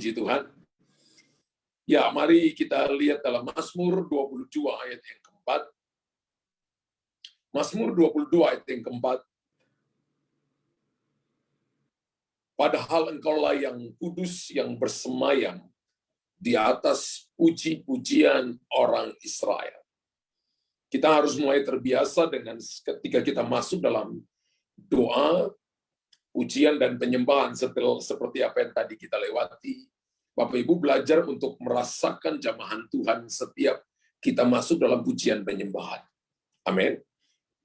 Puji Tuhan. Ya, mari kita lihat dalam Mazmur 22 ayat yang keempat. Mazmur 22 ayat yang keempat. Padahal engkaulah yang kudus yang bersemayam di atas puji-pujian orang Israel. Kita harus mulai terbiasa dengan ketika kita masuk dalam doa, pujian, dan penyembahan seperti apa yang tadi kita lewati. Bapak Ibu belajar untuk merasakan jamahan Tuhan setiap kita masuk dalam pujian penyembahan. Amin.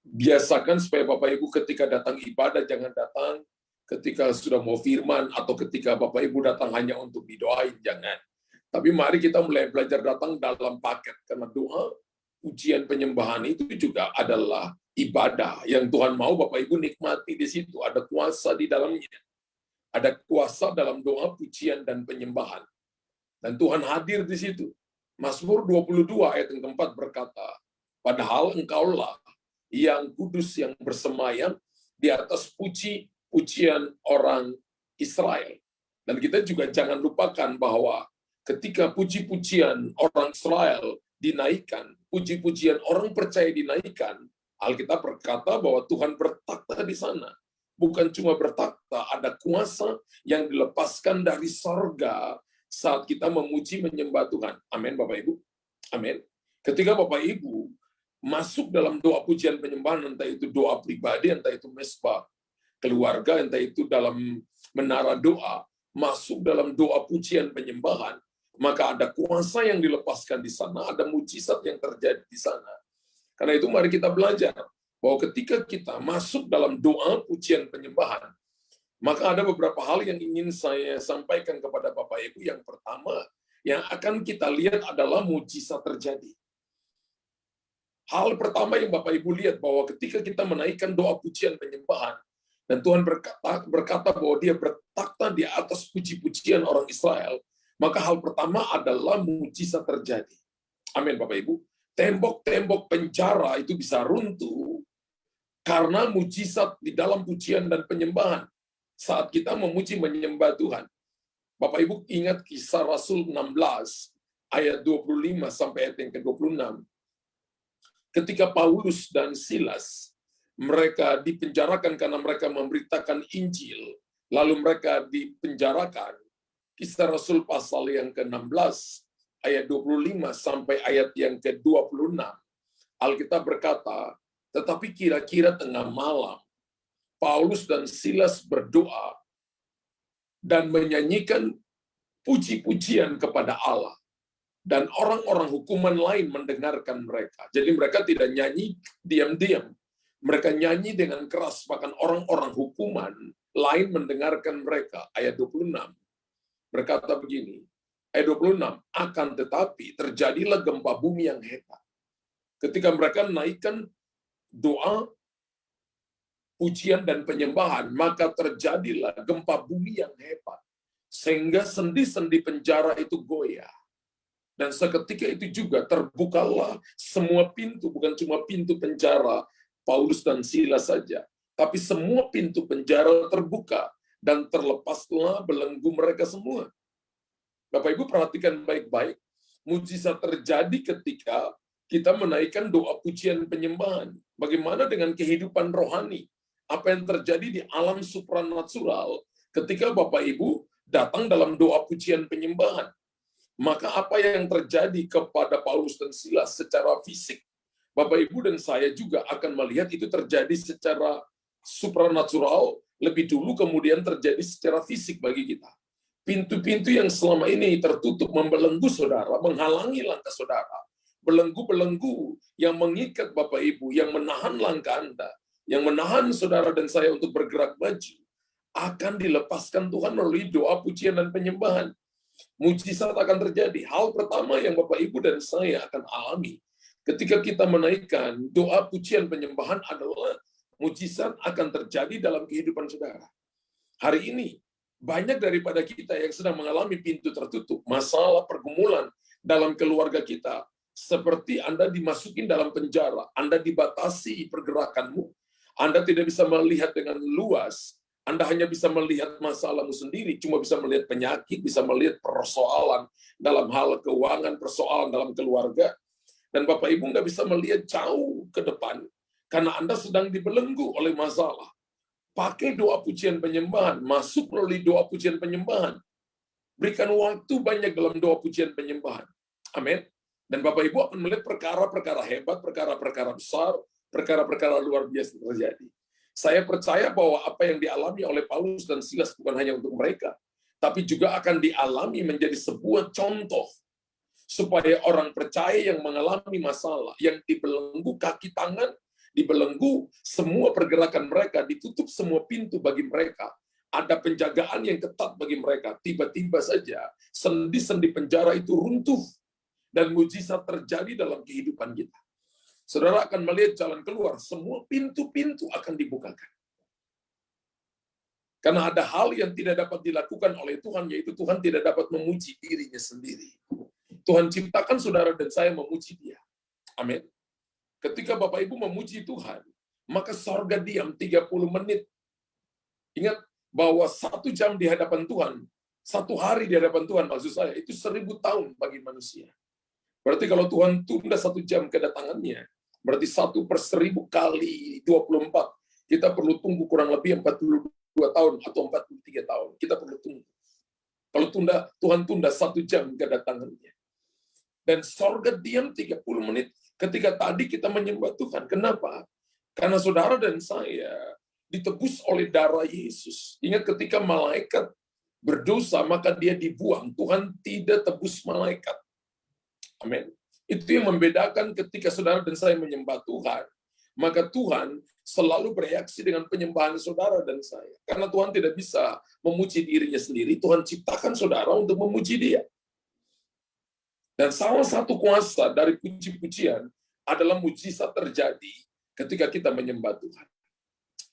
Biasakan supaya Bapak Ibu ketika datang ibadah jangan datang ketika sudah mau firman atau ketika Bapak Ibu datang hanya untuk didoain, jangan. Tapi mari kita mulai belajar datang dalam paket, karena doa, pujian, penyembahan itu juga adalah ibadah yang Tuhan mau Bapak Ibu nikmati di situ. Ada kuasa di dalamnya. Ada kuasa dalam doa, pujian, dan penyembahan. Dan Tuhan hadir di situ. Mazmur 22 ayat yang keempat berkata, padahal engkaulah yang kudus yang bersemayam di atas pujian orang Israel. Dan kita juga jangan lupakan bahwa ketika puji-pujian orang Israel dinaikkan, puji-pujian orang percaya dinaikkan, Alkitab berkata bahwa Tuhan bertakhta di sana. Bukan cuma bertakhta, ada kuasa yang dilepaskan dari sorga saat kita memuji menyembah Tuhan. Amin, Bapak Ibu. Amin. Ketika Bapak Ibu masuk dalam doa pujian penyembahan, entah itu doa pribadi, entah itu mesbah keluarga, entah itu dalam menara doa, masuk dalam doa pujian penyembahan, maka ada kuasa yang dilepaskan di sana, ada mujizat yang terjadi di sana. Karena itu mari kita belajar bahwa ketika kita masuk dalam doa pujian penyembahan, maka ada beberapa hal yang ingin saya sampaikan kepada Bapak Ibu. Yang pertama, yang akan kita lihat adalah mujizat terjadi. Hal pertama yang Bapak Ibu lihat bahwa ketika kita menaikkan doa pujian penyembahan, dan Tuhan berkata bahwa dia bertakhta di atas puji-pujian orang Israel, maka hal pertama adalah mujizat terjadi. Amin, Bapak Ibu. Tembok-tembok penjara itu bisa runtuh karena mujizat di dalam pujian dan penyembahan saat kita memuji menyembah Tuhan. Bapak Ibu ingat kisah Rasul 16 ayat 25 sampai ayat yang ke-26. Ketika Paulus dan Silas mereka dipenjarakan karena mereka memberitakan Injil, lalu mereka dipenjarakan. Kisah Rasul pasal yang ke-16 ayat 25 sampai ayat yang ke-26. Alkitab berkata, tetapi kira-kira tengah malam, Paulus dan Silas berdoa dan menyanyikan puji-pujian kepada Allah. Dan orang-orang hukuman lain mendengarkan mereka. Jadi mereka tidak nyanyi diam-diam. Mereka nyanyi dengan keras, bahkan orang-orang hukuman lain mendengarkan mereka. Ayat 26 berkata begini, ayat 26, akan tetapi terjadilah gempa bumi yang hebat. Ketika mereka menaikkan doa, pujian, dan penyembahan, maka terjadilah gempa bumi yang hebat. Sehingga sendi-sendi penjara itu goyah. Dan seketika itu juga terbukalah semua pintu, bukan cuma pintu penjara Paulus dan Silas saja, tapi semua pintu penjara terbuka dan terlepaslah belenggu mereka semua. Bapak Ibu perhatikan baik-baik, mujizat terjadi ketika kita menaikkan doa pujian penyembahan. Bagaimana dengan kehidupan rohani? Apa yang terjadi di alam supranatural ketika Bapak Ibu datang dalam doa pujian penyembahan? Maka apa yang terjadi kepada Paulus dan Silas secara fisik, Bapak Ibu dan saya juga akan melihat itu terjadi secara supranatural lebih dulu, kemudian terjadi secara fisik bagi kita. Pintu-pintu yang selama ini tertutup membelenggu saudara, menghalangi langkah saudara, belenggu-belenggu yang mengikat Bapak Ibu, yang menahan langkah Anda, yang menahan saudara dan saya untuk bergerak maju, akan dilepaskan Tuhan melalui doa pujian dan penyembahan. Mujizat akan terjadi. Hal pertama yang Bapak Ibu dan saya akan alami ketika kita menaikkan doa pujian penyembahan adalah mujizat akan terjadi dalam kehidupan saudara. Hari ini, banyak daripada kita yang sedang mengalami pintu tertutup, masalah pergumulan dalam keluarga kita, seperti Anda dimasukin dalam penjara, Anda dibatasi pergerakanmu, Anda tidak bisa melihat dengan luas, Anda hanya bisa melihat masalahmu sendiri, cuma bisa melihat penyakit, bisa melihat persoalan dalam hal keuangan, persoalan dalam keluarga, dan Bapak Ibu nggak bisa melihat jauh ke depan, karena Anda sedang dibelenggu oleh masalah. Pakai doa pujian penyembahan, masuk melalui doa pujian penyembahan. Berikan waktu banyak dalam doa pujian penyembahan. Amin. Dan Bapak Ibu akan melihat perkara-perkara hebat, perkara-perkara besar, perkara-perkara luar biasa terjadi. Saya percaya bahwa apa yang dialami oleh Paulus dan Silas bukan hanya untuk mereka, tapi juga akan dialami menjadi sebuah contoh supaya orang percaya yang mengalami masalah, yang dibelenggu kaki tangan, dibelenggu semua pergerakan mereka, ditutup semua pintu bagi mereka, ada penjagaan yang ketat bagi mereka, tiba-tiba saja sendi-sendi penjara itu runtuh, dan mujizat terjadi dalam kehidupan kita. Saudara akan melihat jalan keluar, semua pintu-pintu akan dibukakan. Karena ada hal yang tidak dapat dilakukan oleh Tuhan, yaitu Tuhan tidak dapat memuji dirinya sendiri. Tuhan ciptakan saudara dan saya memuji Dia. Amin. Ketika Bapak Ibu memuji Tuhan, maka sorga diam 30 menit. Ingat bahwa 1 jam di hadapan Tuhan, 1 hari di hadapan Tuhan, maksud saya, itu 1000 tahun bagi manusia. Berarti kalau Tuhan tunda 1 jam kedatangannya, berarti 1/1000 kali 24, kita perlu tunggu kurang lebih 42 tahun atau 43 tahun. Kita perlu tunggu. Kalau Tuhan tunda 1 jam kedatangannya. Dan sorga diam 30 menit ketika tadi kita menyembah Tuhan. Kenapa? Karena saudara dan saya ditebus oleh darah Yesus. Ingat ketika malaikat berdosa, maka dia dibuang. Tuhan tidak tebus malaikat. Amin. Itu yang membedakan ketika saudara dan saya menyembah Tuhan. Maka Tuhan selalu bereaksi dengan penyembahan saudara dan saya. Karena Tuhan tidak bisa memuji dirinya sendiri. Tuhan ciptakan saudara untuk memuji Dia. Dan salah satu kuasa dari puji-pujian adalah mujizat terjadi ketika kita menyembah Tuhan.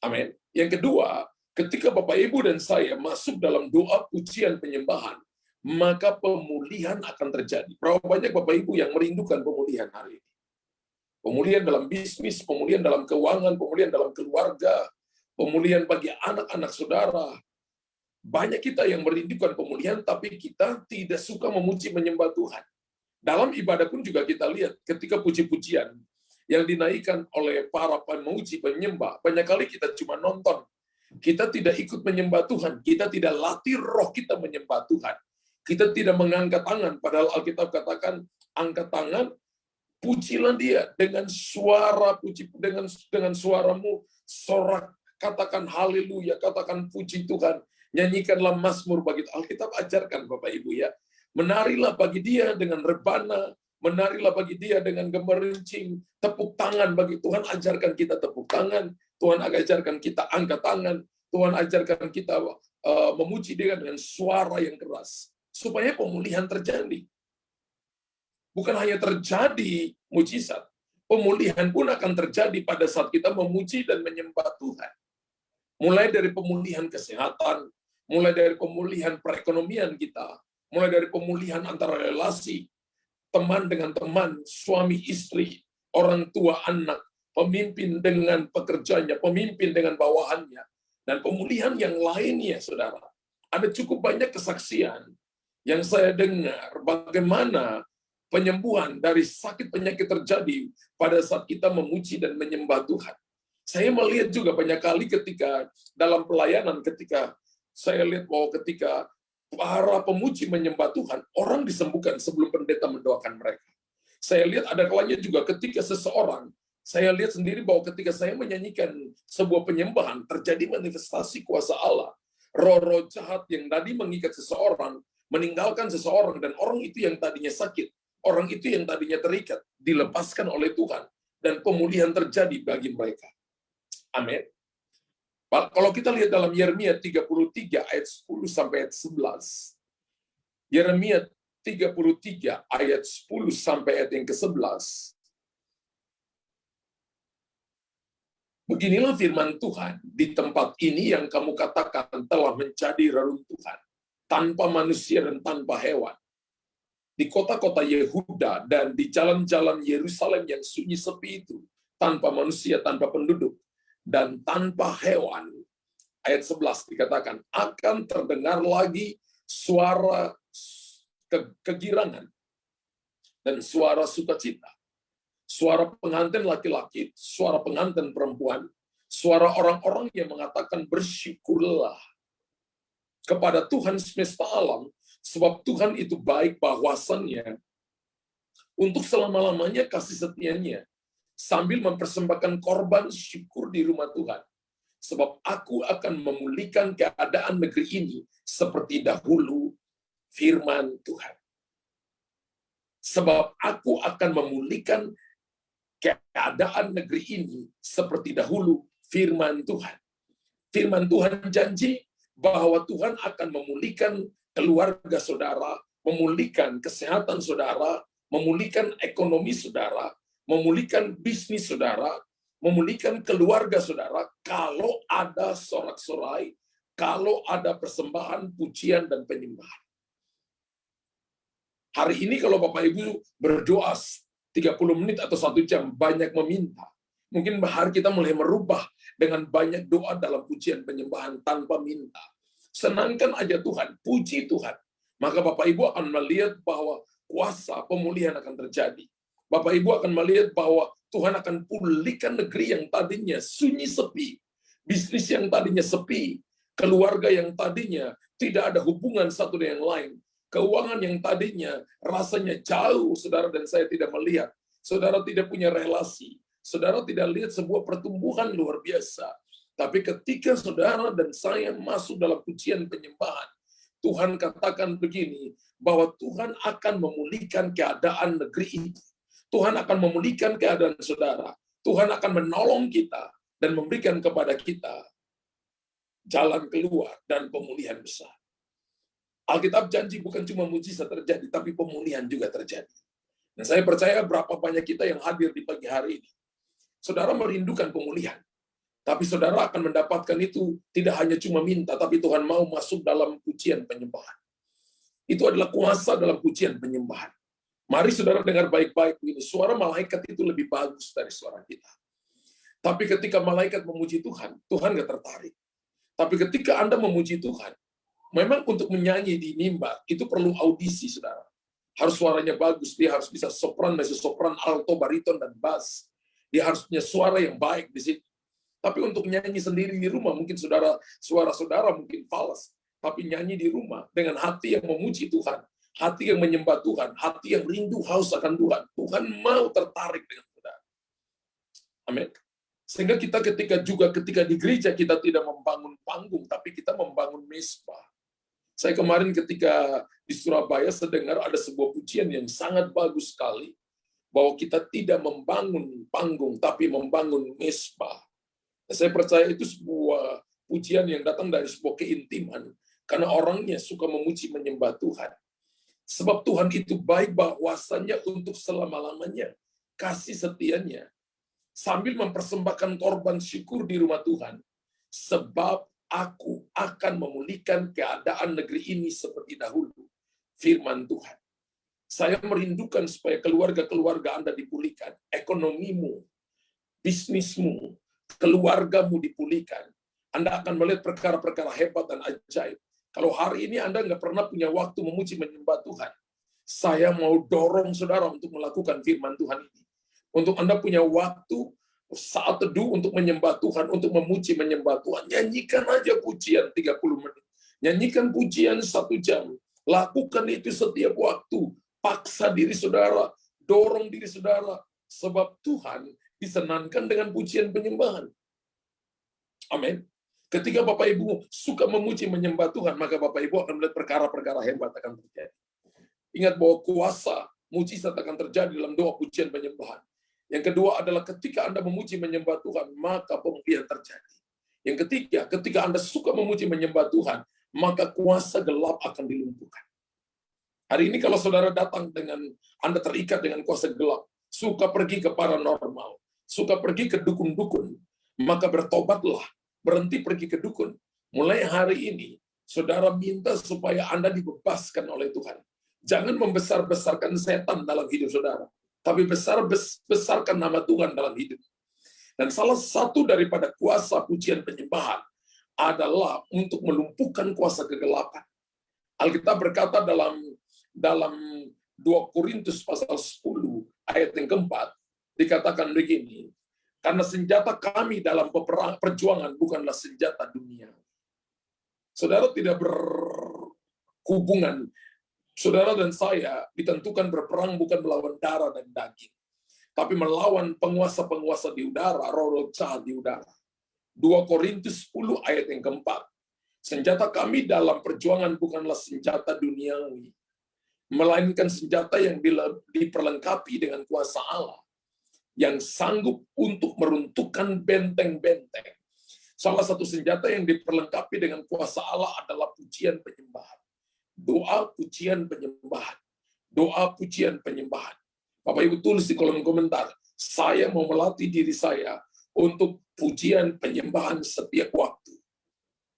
Amin. Yang kedua, ketika Bapak Ibu dan saya masuk dalam doa pujian penyembahan, maka pemulihan akan terjadi. Berapa banyak Bapak Ibu yang merindukan pemulihan hari ini? Pemulihan dalam bisnis, pemulihan dalam keuangan, pemulihan dalam keluarga, pemulihan bagi anak-anak saudara. Banyak kita yang merindukan pemulihan, tapi kita tidak suka memuji menyembah Tuhan. Dalam ibadah pun juga kita lihat ketika puji-pujian yang dinaikkan oleh para pemuji penyembah, banyak kali kita cuma nonton. Kita tidak ikut menyembah Tuhan, kita tidak latih roh kita menyembah Tuhan. Kita tidak mengangkat tangan, padahal Alkitab katakan angkat tangan, pujilah Dia dengan suara puji, dengan suaramu sorak, katakan haleluya, katakan puji Tuhan, nyanyikanlah mazmur bagi Alkitab ajarkan Bapak Ibu ya. Menarilah bagi Dia dengan rebana, menarilah bagi Dia dengan gemerincing, tepuk tangan bagi Tuhan, ajarkan kita tepuk tangan, Tuhan ajarkan kita angkat tangan, Tuhan ajarkan kita memuji Dia dengan suara yang keras, supaya pemulihan terjadi. Bukan hanya terjadi mujizat, pemulihan pun akan terjadi pada saat kita memuji dan menyembah Tuhan. Mulai dari pemulihan kesehatan, mulai dari pemulihan perekonomian kita, mulai dari pemulihan antara relasi, teman dengan teman, suami istri, orang tua anak, pemimpin dengan pekerjanya, pemimpin dengan bawahannya, dan pemulihan yang lainnya, saudara. Ada cukup banyak kesaksian yang saya dengar bagaimana penyembuhan dari sakit penyakit terjadi pada saat kita memuji dan menyembah Tuhan. Saya melihat juga banyak kali ketika dalam pelayanan, ketika saya lihat bahwa ketika para pemuji menyembah Tuhan, orang disembuhkan sebelum pendeta mendoakan mereka. Saya lihat ada kalanya juga ketika seseorang, saya lihat sendiri bahwa ketika saya menyanyikan sebuah penyembahan, terjadi manifestasi kuasa Allah. Roh-roh jahat yang tadi mengikat seseorang, meninggalkan seseorang, dan orang itu yang tadinya sakit, orang itu yang tadinya terikat, dilepaskan oleh Tuhan, dan pemulihan terjadi bagi mereka. Amin. Kalau kita lihat dalam Yeremia 33 ayat 10 sampai ayat 11. Yeremia 33 ayat 10 sampai ayat yang ke-11. Beginilah firman Tuhan, di tempat ini yang kamu katakan telah menjadi reruntuhan, tanpa manusia dan tanpa hewan. Di kota-kota Yehuda dan di jalan-jalan Yerusalem yang sunyi sepi itu, tanpa manusia, tanpa penduduk, dan tanpa hewan, ayat 11 dikatakan, akan terdengar lagi suara kegirangan dan suara sukacita. Suara pengantin laki-laki, suara pengantin perempuan, suara orang-orang yang mengatakan bersyukurlah kepada Tuhan semesta alam, sebab Tuhan itu baik, bahwasannya untuk selama-lamanya kasih setianya, sambil mempersembahkan korban syukur di rumah Tuhan. Sebab aku akan memulihkan keadaan negeri ini seperti dahulu, firman Tuhan. Sebab aku akan memulihkan keadaan negeri ini seperti dahulu, firman Tuhan. Firman Tuhan janji bahwa Tuhan akan memulihkan keluarga saudara, memulihkan kesehatan saudara, memulihkan ekonomi saudara, memulihkan bisnis saudara, memulihkan keluarga saudara, kalau ada sorak-sorai, kalau ada persembahan, pujian, dan penyembahan. Hari ini kalau Bapak Ibu berdoa 30 menit atau 1 jam, banyak meminta. Mungkin hari kita mulai merubah dengan banyak doa dalam pujian penyembahan tanpa minta. Senangkan aja Tuhan, puji Tuhan. Maka Bapak Ibu akan melihat bahwa kuasa pemulihan akan terjadi. Bapak Ibu akan melihat bahwa Tuhan akan pulihkan negeri yang tadinya sunyi sepi, bisnis yang tadinya sepi, keluarga yang tadinya tidak ada hubungan satu dengan yang lain, keuangan yang tadinya rasanya jauh, saudara dan saya tidak melihat, saudara tidak punya relasi, saudara tidak lihat sebuah pertumbuhan luar biasa. Tapi ketika saudara dan saya masuk dalam pujian penyembahan, Tuhan katakan begini, bahwa Tuhan akan memulihkan keadaan negeri ini. Tuhan akan memulihkan keadaan saudara. Tuhan akan menolong kita dan memberikan kepada kita jalan keluar dan pemulihan besar. Alkitab janji bukan cuma mujizat terjadi, tapi pemulihan juga terjadi. Dan saya percaya berapa banyak kita yang hadir di pagi hari ini. Saudara merindukan pemulihan. Tapi saudara akan mendapatkan itu tidak hanya cuma minta, tapi Tuhan mau masuk dalam pujian penyembahan. Itu adalah kuasa dalam pujian penyembahan. Mari saudara dengar baik-baik ini. Suara malaikat itu lebih bagus dari suara kita. Tapi ketika malaikat memuji Tuhan, Tuhan nggak tertarik. Tapi ketika Anda memuji Tuhan, memang untuk menyanyi di mimbar, itu perlu audisi, saudara. Harus suaranya bagus, dia harus bisa sopran, mezzo-sopran, alto, bariton, dan bass. Dia harus punya suara yang baik di situ. Tapi untuk nyanyi sendiri di rumah, mungkin suara saudara mungkin fals. Tapi nyanyi di rumah dengan hati yang memuji Tuhan, hati yang menyembah Tuhan, hati yang rindu haus akan Tuhan. Tuhan mau tertarik dengan saudara. Amin. Sehingga kita ketika di gereja kita tidak membangun panggung, tapi kita membangun mezbah. Saya kemarin ketika di Surabaya sedengar ada sebuah pujian yang sangat bagus sekali, bahwa kita tidak membangun panggung, tapi membangun mezbah. Saya percaya itu sebuah pujian yang datang dari sebuah keintiman, karena orangnya suka memuji menyembah Tuhan. Sebab Tuhan itu baik, bahwasannya untuk selama-lamanya kasih setianya, sambil mempersembahkan korban syukur di rumah Tuhan. Sebab aku akan memulihkan keadaan negeri ini seperti dahulu, firman Tuhan. Saya merindukan supaya keluarga-keluarga Anda dipulihkan, ekonomimu, bisnismu, keluargamu dipulihkan. Anda akan melihat perkara-perkara hebat dan ajaib. Kalau hari ini Anda nggak pernah punya waktu memuji menyembah Tuhan, saya mau dorong saudara untuk melakukan firman Tuhan ini. Untuk Anda punya waktu saat teduh untuk menyembah Tuhan, untuk memuji menyembah Tuhan, nyanyikan aja pujian 30 menit. Nyanyikan pujian 1 jam. Lakukan itu setiap waktu. Paksa diri saudara, dorong diri saudara, sebab Tuhan disenangkan dengan pujian penyembahan. Amin. Ketika Bapak Ibu suka memuji menyembah Tuhan, maka Bapak Ibu akan melihat perkara-perkara hebat akan terjadi. Ingat bahwa kuasa mujizat akan terjadi dalam doa pujian penyembahan. Yang kedua adalah ketika Anda memuji menyembah Tuhan, maka pemulihan terjadi. Yang ketiga, ketika Anda suka memuji menyembah Tuhan, maka kuasa gelap akan dilumpuhkan. Hari ini kalau saudara datang dengan Anda terikat dengan kuasa gelap, suka pergi ke paranormal, suka pergi ke dukun-dukun, maka bertobatlah, berhenti pergi ke dukun. Mulai hari ini, saudara minta supaya Anda dibebaskan oleh Tuhan. Jangan membesar-besarkan setan dalam hidup saudara, tapi besarkan nama Tuhan dalam hidup. Dan salah satu daripada kuasa pujian penyembahan adalah untuk melumpuhkan kuasa kegelapan. Alkitab berkata dalam 2 Korintus pasal 10 ayat yang keempat, dikatakan begini, karena senjata kami dalam perjuangan bukanlah senjata dunia. Saudara tidak berhubungan, saudara dan saya ditentukan berperang bukan melawan darah dan daging, tapi melawan penguasa-penguasa di udara, roh-roh jahat di udara. 2 Korintus 10 ayat yang keempat. Senjata kami dalam perjuangan bukanlah senjata duniawi, melainkan senjata yang diperlengkapi dengan kuasa Allah, yang sanggup untuk meruntuhkan benteng-benteng. Salah satu senjata yang diperlengkapi dengan kuasa Allah adalah pujian penyembahan. Doa pujian penyembahan. Doa pujian penyembahan. Bapak Ibu tulis di kolom komentar, saya mau melatih diri saya untuk pujian penyembahan setiap waktu.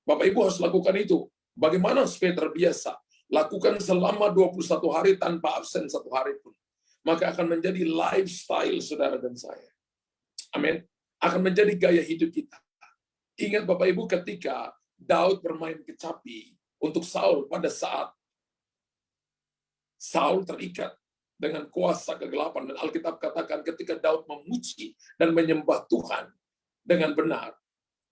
Bapak Ibu harus lakukan itu. Bagaimana supaya terbiasa? Lakukan selama 21 hari tanpa absen 1 hari pun. Maka akan menjadi lifestyle saudara dan saya. Amin. Akan menjadi gaya hidup kita. Ingat Bapak Ibu ketika Daud bermain kecapi untuk Saul pada saat Saul terikat dengan kuasa kegelapan, dan Alkitab katakan ketika Daud memuji dan menyembah Tuhan dengan benar,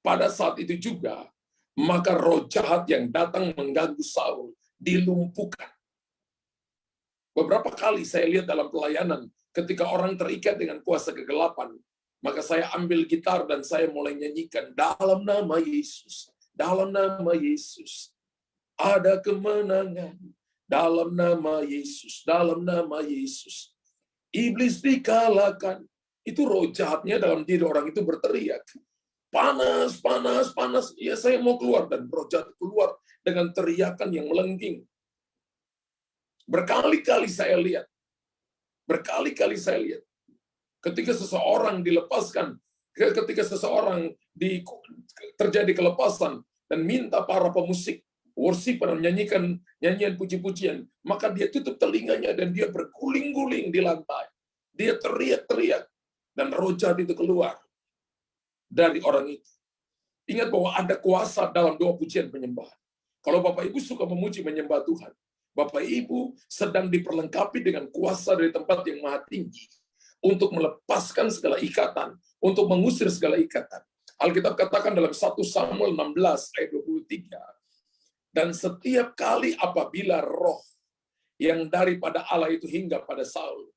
pada saat itu juga maka roh jahat yang datang mengganggu Saul dilumpuhkan. Beberapa kali saya lihat dalam pelayanan ketika orang terikat dengan kuasa kegelapan, maka saya ambil gitar dan saya mulai nyanyikan, dalam nama Yesus, dalam nama Yesus ada kemenangan. Dalam nama Yesus, dalam nama Yesus, iblis dikalahkan. Itu roh jahatnya dalam diri orang itu berteriak. Panas, panas, panas. Ya saya mau keluar, dan roh jahat keluar dengan teriakan yang melengking. Berkali-kali saya lihat. Ketika seseorang dilepaskan, ketika seseorang terjadi kelepasan dan minta para pemusik worship dan menyanyikan nyanyian puji-pujian, maka dia tutup telinganya dan dia berguling-guling di lantai. Dia teriak-teriak dan roh jahat itu keluar dari orang itu. Ingat bahwa ada kuasa dalam doa pujian penyembahan. Kalau Bapak Ibu suka memuji menyembah Tuhan, Bapak Ibu sedang diperlengkapi dengan kuasa dari tempat yang maha tinggi untuk melepaskan segala ikatan, untuk mengusir segala ikatan. Alkitab katakan dalam 1 Samuel 16 ayat 23, dan setiap kali apabila roh yang daripada Allah itu hingga pada Saul,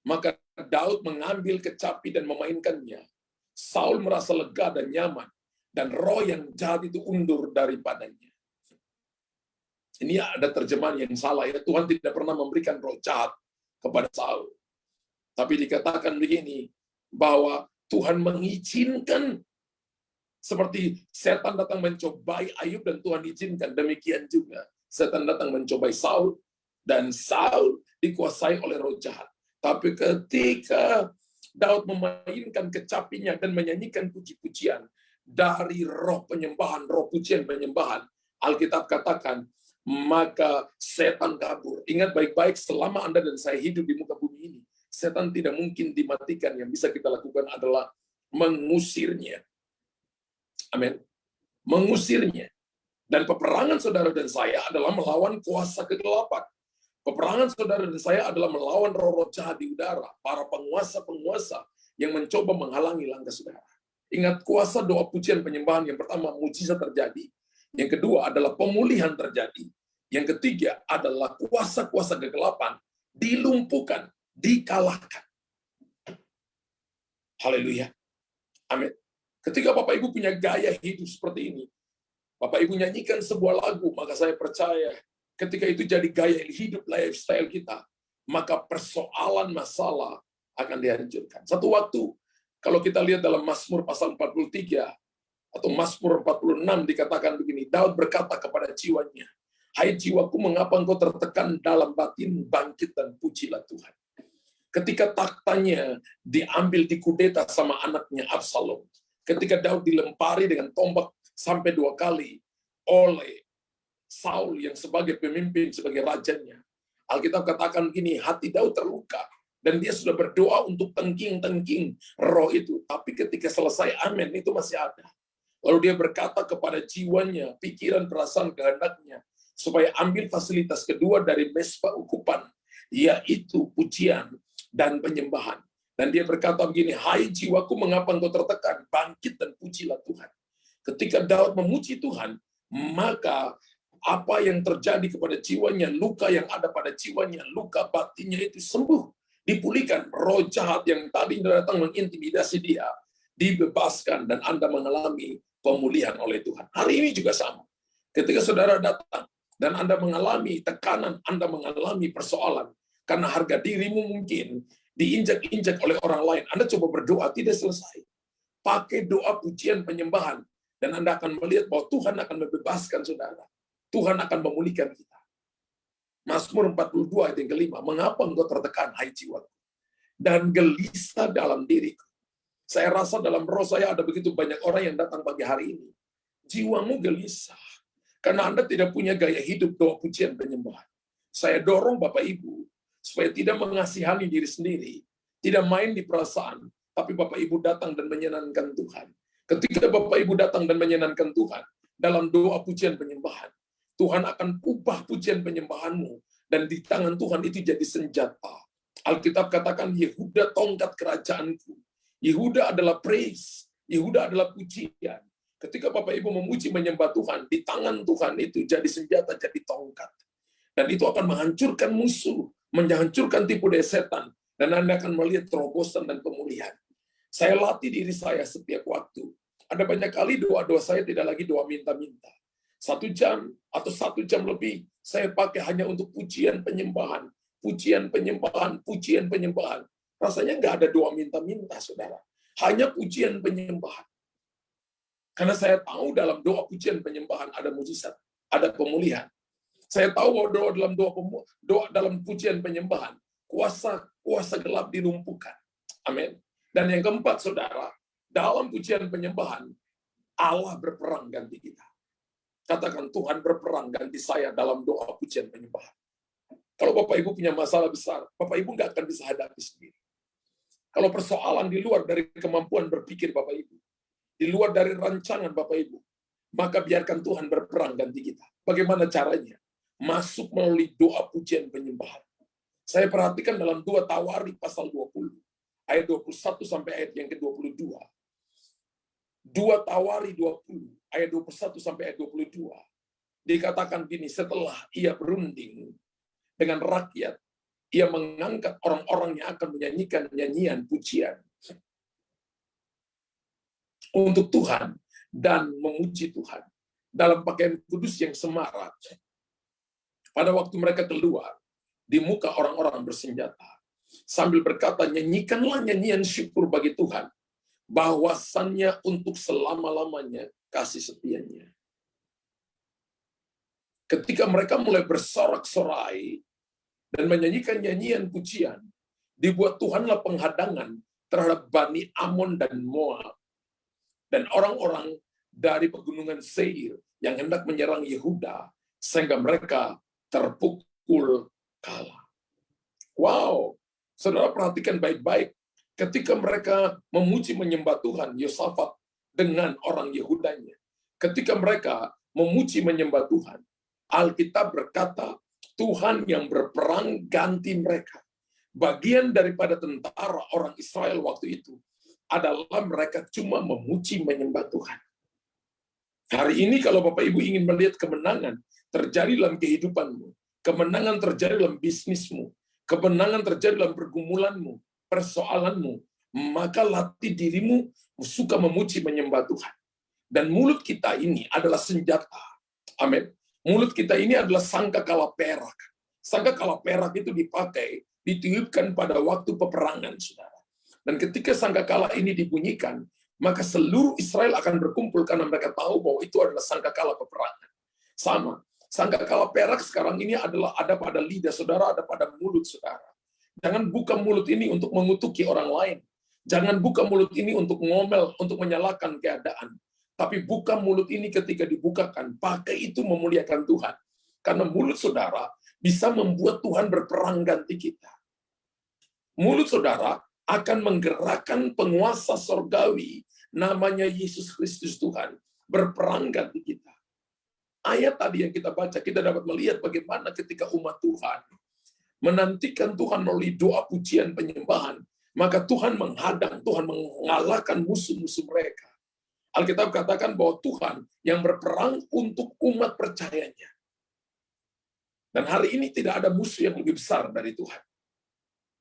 maka Daud mengambil kecapi dan memainkannya. Saul merasa lega dan nyaman, dan roh yang jahat itu undur daripadanya. Ini ada terjemahan yang salah ya. Tuhan tidak pernah memberikan roh jahat kepada Saul. Tapi dikatakan begini, bahwa Tuhan mengizinkan. Seperti setan datang mencobai Ayub dan Tuhan izinkan, demikian juga setan datang mencobai Saul dan Saul dikuasai oleh roh jahat. Tapi ketika Daud memainkan kecapinya dan menyanyikan puji-pujian dari roh penyembahan, roh pujian penyembahan, Alkitab katakan maka setan kabur. Ingat baik-baik, selama Anda dan saya hidup di muka bumi ini, setan tidak mungkin dimatikan. Yang bisa kita lakukan adalah mengusirnya. Amin. Mengusirnya. Dan peperangan saudara dan saya adalah melawan kuasa kegelapan. Peperangan saudara dan saya adalah melawan roh-roh jahat di udara, para penguasa-penguasa yang mencoba menghalangi langkah saudara. Ingat, kuasa doa pujian penyembahan yang pertama, mujizat terjadi. Yang kedua adalah pemulihan terjadi. Yang ketiga adalah kuasa-kuasa kegelapan dilumpuhkan, dikalahkan. Haleluya. Amin. Ketika Bapak Ibu punya gaya hidup seperti ini, Bapak Ibu nyanyikan sebuah lagu, maka saya percaya ketika itu jadi gaya hidup, lifestyle kita, maka persoalan masalah akan dihancurkan. Satu waktu, kalau kita lihat dalam Mazmur pasal 43, atau Mazmur 46 dikatakan begini, Daud berkata kepada jiwanya, hai jiwaku, mengapa engkau tertekan dalam batin, bangkit dan pujilah Tuhan. Ketika taktanya diambil, dikudeta sama anaknya Absalom, ketika Daud dilempari dengan tombak sampai 2 kali oleh Saul yang sebagai pemimpin, sebagai rajanya, Alkitab katakan gini, hati Daud terluka, dan dia sudah berdoa untuk tengking-tengking roh itu. Tapi ketika selesai, amin, itu masih ada. Lalu dia berkata kepada jiwanya, pikiran, perasaan, kehendaknya, supaya ambil fasilitas kedua dari mesbah ukupan, yaitu pujian dan penyembahan. Dan dia berkata begini, hai jiwaku, mengapa engkau tertekan? Bangkit dan pujilah Tuhan. Ketika Daud memuji Tuhan, maka apa yang terjadi kepada jiwanya, luka yang ada pada jiwanya, luka batinnya itu sembuh, dipulihkan. Roh jahat yang tadi datang mengintimidasi dia, dibebaskan, dan Anda mengalami pemulihan oleh Tuhan. Hari ini juga sama. Ketika saudara datang dan Anda mengalami tekanan, Anda mengalami persoalan, karena harga dirimu mungkin diinjak-injak oleh orang lain, Anda coba berdoa, tidak selesai. Pakai doa pujian penyembahan, dan Anda akan melihat bahwa Tuhan akan membebaskan saudara. Tuhan akan memulihkan kita. Mazmur 42 ayat yang kelima, mengapa engkau tertekan, hai jiwaku, dan gelisah dalam diriku. Saya rasa dalam roh saya ada begitu banyak orang yang datang pagi hari ini. Jiwamu gelisah, karena Anda tidak punya gaya hidup doa pujian penyembahan. Saya dorong Bapak Ibu, supaya tidak mengasihani diri sendiri, tidak main di perasaan, tapi Bapak Ibu datang dan menyenangkan Tuhan. Ketika Bapak Ibu datang dan menyenangkan Tuhan, dalam doa pujian penyembahan, Tuhan akan ubah pujian penyembahanmu, dan di tangan Tuhan itu jadi senjata. Alkitab katakan, Yehuda tongkat kerajaanku. Yehuda adalah praise, Yehuda adalah pujian. Ketika Bapak Ibu memuji menyembah Tuhan, di tangan Tuhan itu jadi senjata, jadi tongkat. Dan itu akan menghancurkan musuh, menghancurkan tipu daya setan, dan Anda akan melihat terobosan dan pemulihan. Saya latih diri saya setiap waktu. Ada banyak kali doa-doa saya tidak lagi doa minta-minta. 1 jam atau 1 jam lebih saya pakai hanya untuk pujian penyembahan, pujian penyembahan, pujian penyembahan. Rasanya nggak ada doa minta-minta, saudara. Hanya pujian penyembahan. Karena saya tahu dalam doa pujian penyembahan ada mujizat, ada pemulihan. Saya tahu bahwa doa dalam pujian penyembahan, kuasa gelap dilumpuhkan. Amin. Dan yang keempat, saudara, dalam pujian penyembahan, Allah berperang ganti kita. Katakan, Tuhan berperang ganti saya dalam doa pujian penyembahan. Kalau Bapak Ibu punya masalah besar, Bapak Ibu nggak akan bisa hadapi sendiri. Kalau persoalan di luar dari kemampuan berpikir Bapak Ibu, di luar dari rancangan Bapak Ibu, maka biarkan Tuhan berperang ganti kita. Bagaimana caranya? Masuk melalui doa pujian penyembahan. Saya perhatikan dalam 2 Tawari pasal 20, ayat 21 sampai ayat yang ke-22. 2 Tawari 20, ayat 21 sampai ayat 22. Dikatakan gini, setelah ia berunding dengan rakyat, ia mengangkat orang-orang yang akan menyanyikan nyanyian pujian untuk Tuhan dan memuji Tuhan dalam pakaian kudus yang semarak. Pada waktu mereka keluar di muka orang-orang bersenjata, sambil berkata, nyanyikanlah nyanyian syukur bagi Tuhan, bahwasannya untuk selama-lamanya kasih setianya. Ketika mereka mulai bersorak-sorai dan menyanyikan nyanyian pujian, dibuat Tuhanlah penghadangan terhadap Bani Amon dan Moab, dan orang-orang dari pegunungan Seir yang hendak menyerang Yehuda, sehingga mereka terpukul kalah. Wow, saudara perhatikan baik-baik. Ketika mereka memuji menyembah Tuhan, Yosafat dengan orang Yehudanya, ketika mereka memuji menyembah Tuhan, Alkitab berkata, Tuhan yang berperang ganti mereka. Bagian daripada tentara orang Israel waktu itu adalah mereka cuma memuji menyembah Tuhan. Hari ini kalau Bapak Ibu ingin melihat kemenangan terjadi dalam kehidupanmu, kemenangan terjadi dalam bisnismu, kemenangan terjadi dalam pergumulanmu, persoalanmu, maka latih dirimu suka memuji menyembah Tuhan. Dan mulut kita ini adalah senjata. Amin. Mulut kita ini adalah sangkakala perak. Sangkakala perak itu dipakai, ditiupkan pada waktu peperangan, saudara. Dan ketika sangkakala ini dibunyikan, maka seluruh Israel akan berkumpul karena mereka tahu bahwa itu adalah sangkakala peperangan. Sama. Sangkakala perak sekarang ini adalah ada pada lidah saudara, ada pada mulut saudara. Jangan buka mulut ini untuk mengutuki orang lain. Jangan buka mulut ini untuk ngomel, untuk menyalahkan keadaan. Tapi buka mulut ini ketika dibukakan, pakai itu memuliakan Tuhan. Karena mulut saudara bisa membuat Tuhan berperang ganti kita. Mulut saudara akan menggerakkan penguasa sorgawi, namanya Yesus Kristus Tuhan, berperang ganti kita. Ayat tadi yang kita baca, kita dapat melihat bagaimana ketika umat Tuhan menantikan Tuhan melalui doa pujian penyembahan, maka Tuhan menghadang, Tuhan mengalahkan musuh-musuh mereka. Alkitab katakan bahwa Tuhan yang berperang untuk umat percayanya. Dan hari ini tidak ada musuh yang lebih besar dari Tuhan.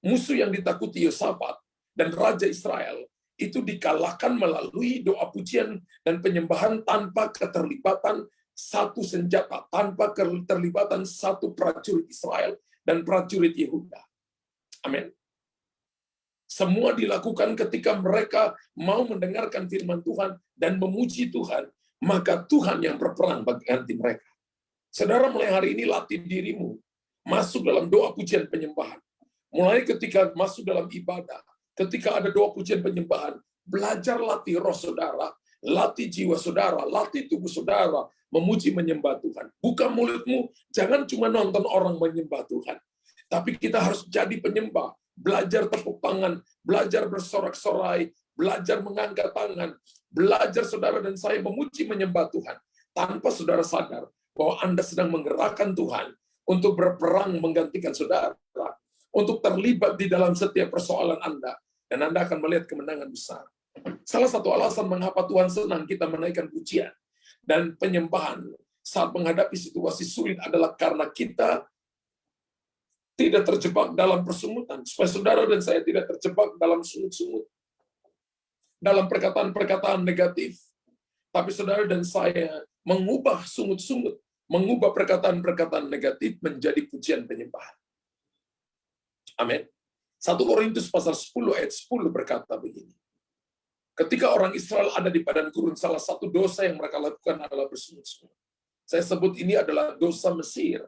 Musuh yang ditakuti Yosafat dan Raja Israel itu dikalahkan melalui doa pujian dan penyembahan tanpa keterlibatan satu senjata, tanpa keterlibatan satu prajurit Israel dan prajurit Yehuda. Amin. Semua dilakukan ketika mereka mau mendengarkan firman Tuhan dan memuji Tuhan, maka Tuhan yang berperang bagi mereka. Saudara, mulai hari ini latih dirimu masuk dalam doa pujian penyembahan. Mulai ketika masuk dalam ibadah, ketika ada doa pujian penyembahan, belajar latih roh saudara, latih jiwa saudara, latih tubuh saudara, memuji menyembah Tuhan. Buka mulutmu, jangan cuma nonton orang menyembah Tuhan. Tapi kita harus jadi penyembah. Belajar tepuk tangan, belajar bersorak-sorai, belajar mengangkat tangan, belajar saudara dan saya memuji menyembah Tuhan. Tanpa saudara sadar bahwa Anda sedang menggerakkan Tuhan untuk berperang menggantikan saudara, untuk terlibat di dalam setiap persoalan Anda, dan Anda akan melihat kemenangan besar. Salah satu alasan mengapa Tuhan senang kita menaikkan pujian dan penyembahan saat menghadapi situasi sulit adalah karena kita tidak terjebak dalam persungutan, supaya saudara dan saya tidak terjebak dalam sungut-sungut, dalam perkataan-perkataan negatif. Tapi saudara dan saya mengubah sungut-sungut, mengubah perkataan-perkataan negatif menjadi pujian penyembahan. Amin. 1 Korintus pasal 10 ayat 10 berkata begini. Ketika orang Israel ada di padang gurun, salah satu dosa yang mereka lakukan adalah bersungut-sungut. Saya sebut ini adalah dosa Mesir.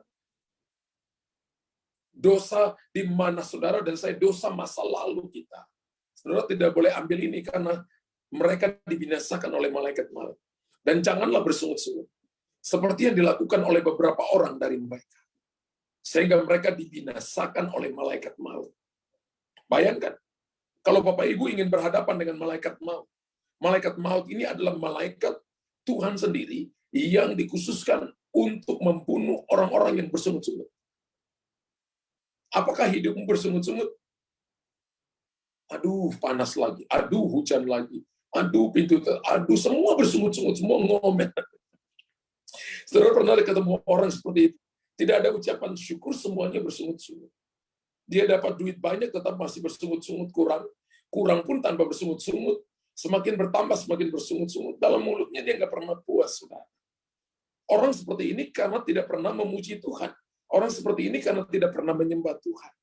Dosa di mana saudara dan saya dosa masa lalu kita. Saudara tidak boleh ambil ini karena mereka dibinasakan oleh malaikat maut. Dan janganlah bersungut-sungut. Seperti yang dilakukan oleh beberapa orang dari mereka. Sehingga mereka dibinasakan oleh malaikat maut. Bayangkan, kalau Bapak Ibu ingin berhadapan dengan malaikat maut ini adalah malaikat Tuhan sendiri yang dikhususkan untuk membunuh orang-orang yang bersungut-sungut. Apakah hidupmu bersungut-sungut? Aduh, panas lagi. Aduh, hujan lagi. Aduh, aduh, semua bersungut-sungut, semua ngomel. Saudara pernah ketemu orang seperti itu? Tidak ada ucapan syukur, semuanya bersungut-sungut. Dia dapat duit banyak, tetap masih bersungut-sungut, kurang pun tanpa bersungut-sungut, semakin bertambah, semakin bersungut-sungut. Dalam mulutnya dia nggak pernah puas. Saudara. Orang seperti ini karena tidak pernah memuji Tuhan. Orang seperti ini karena tidak pernah menyembah Tuhan.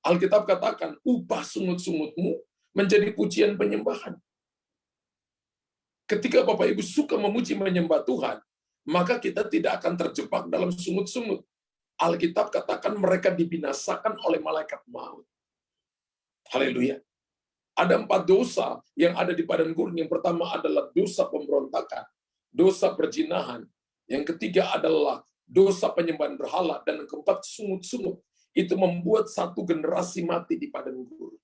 Alkitab katakan, ubah sungut-sungutmu menjadi pujian penyembahan. Ketika Bapak Ibu suka memuji menyembah Tuhan, maka kita tidak akan terjebak dalam sungut-sungut. Alkitab katakan mereka dibinasakan oleh malaikat maut. Haleluya. Ada 4 dosa yang ada di padang gurun. Yang pertama adalah dosa pemberontakan, dosa perzinahan. Yang ketiga adalah dosa penyembahan berhala. Dan yang keempat, sungut-sungut. Itu membuat satu generasi mati di padang gurun.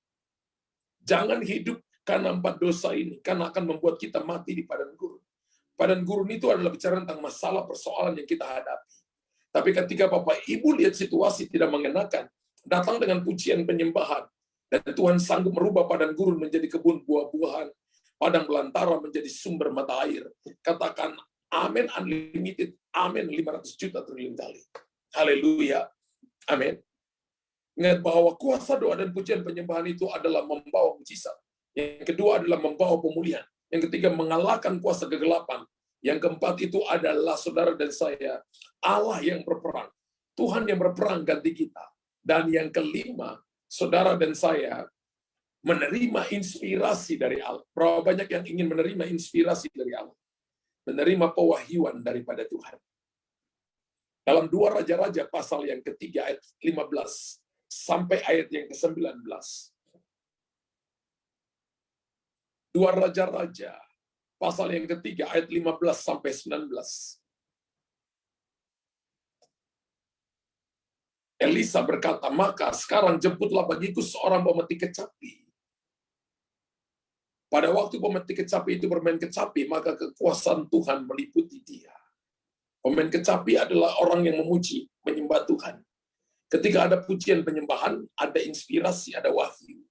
Jangan hidup karena 4 dosa ini, karena akan membuat kita mati di padang gurun. Padang gurun itu adalah bicara tentang masalah persoalan yang kita hadapi. Tapi ketika Bapak Ibu lihat situasi tidak mengenakan, datang dengan pujian penyembahan, dan Tuhan sanggup merubah padang gurun menjadi kebun buah-buahan, padang belantara menjadi sumber mata air. Katakan amin unlimited, amin 500 juta triliun kali. Haleluya. Amin. Ingat bahwa kuasa doa dan pujian penyembahan itu adalah membawa mujizat. Yang kedua adalah membawa pemulihan. Yang ketiga mengalahkan kuasa kegelapan. Yang keempat itu adalah saudara dan saya, Allah yang berperang. Tuhan yang berperang ganti kita. Dan yang kelima, saudara dan saya menerima inspirasi dari Allah. Berapa banyak yang ingin menerima inspirasi dari Allah? Menerima pewahyuan daripada Tuhan. Dalam 2 Raja-Raja pasal yang ketiga ayat 15 sampai ayat yang ke-19. 2 Raja-Raja pasal yang ketiga ayat 15 sampai 19. Elisa berkata, maka sekarang jemputlah bagiku seorang pemetik kecapi. Pada waktu pemain kecapi itu bermain kecapi, maka kekuasaan Tuhan meliputi dia. Pemain kecapi adalah orang yang memuji, menyembah Tuhan. Ketika ada pujian penyembahan, ada inspirasi, ada wahyu.